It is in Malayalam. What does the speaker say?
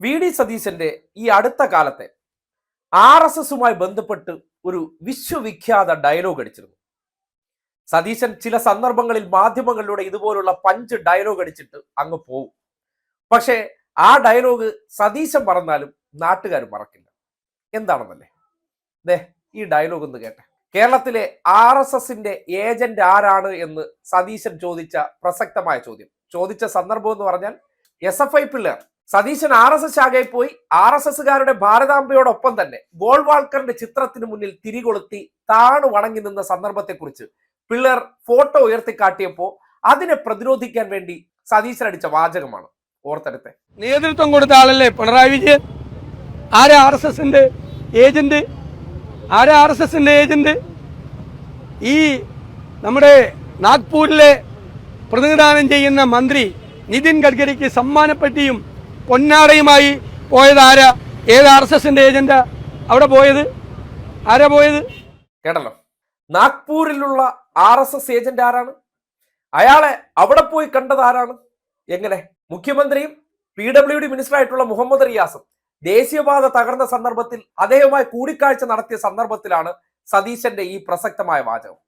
വി ഡി സതീശന്റെ ഈ അടുത്ത കാലത്തെ RSSുമായി ബന്ധപ്പെട്ട് ഒരു വിശ്വവിഖ്യാത ഡയലോഗ് അടിച്ചിരുന്നു. സതീശൻ ചില സന്ദർഭങ്ങളിൽ മാധ്യമങ്ങളിലൂടെ ഇതുപോലുള്ള പഞ്ച് ഡയലോഗ് അടിച്ചിട്ട് അങ്ങ് പോവും. പക്ഷേ ആ ഡയലോഗ് സതീശൻ മറന്നാലും നാട്ടുകാർ മറക്കില്ല. എന്താണെന്നല്ലേ? ദേ ഈ ഡയലോഗ് ഒന്ന് കേട്ടെ. കേരളത്തിലെ RSSന്റെ ഏജന്റ് ആരാണ് എന്ന് സതീശൻ ചോദിച്ച പ്രസക്തമായ ചോദ്യം. ചോദിച്ച സന്ദർഭം എന്ന് പറഞ്ഞാൽ SFI പിള്ളേർ സതീശൻ RSS ശാഖയിൽ പോയി RSSകാരുടെ ഭാരതാംബയോടൊപ്പം തന്നെ ഗോൾവാൾക്കറിന്റെ ചിത്രത്തിന് മുന്നിൽ തിരികൊളുത്തി താണു വണങ്ങി നിന്ന സന്ദർഭത്തെക്കുറിച്ച് പിള്ളേർ ഫോട്ടോ ഉയർത്തിക്കാട്ടിയപ്പോ അതിനെ പ്രതിരോധിക്കാൻ വേണ്ടി സതീശൻ അടിച്ച വാചകമാണ്. ഓർത്തെടുത്തെ. നേതൃത്വം കൊടുത്ത ആളല്ലേ പിണറായി വിജയൻ? ആരാ RSSന്റെ ഏജന്റ്? ആരാ RSSന്റെ ഏജന്റ്? ഈ നമ്മുടെ നാഗ്പൂരിലെ പ്രതിനിധാനം ചെയ്യുന്ന മന്ത്രി നിതിൻ ഗഡ്കരിക്ക് സമ്മാനപ്പെട്ടിയും പൊന്നാടയുമായി പോയത് ആരാ? ഏത് RSSന്റെ ഏജന്റാ അവിടെ പോയത്? ആരാ പോയത്? കേട്ടല്ലോ. നാഗ്പൂരിലുള്ള RSS ഏജന്റ് ആരാണ്? അയാളെ അവിടെ പോയി കണ്ടത് ആരാണ്? എങ്ങനെ? മുഖ്യമന്ത്രിയും PWD മിനിസ്റ്റർ ആയിട്ടുള്ള മുഹമ്മദ് റിയാസും ദേശീയപാത തകർന്ന സന്ദർഭത്തിൽ അദ്ദേഹവുമായി കൂടിക്കാഴ്ച നടത്തിയ സന്ദർഭത്തിലാണ് സതീശന്റെ ഈ പ്രസക്തമായ വാചകം.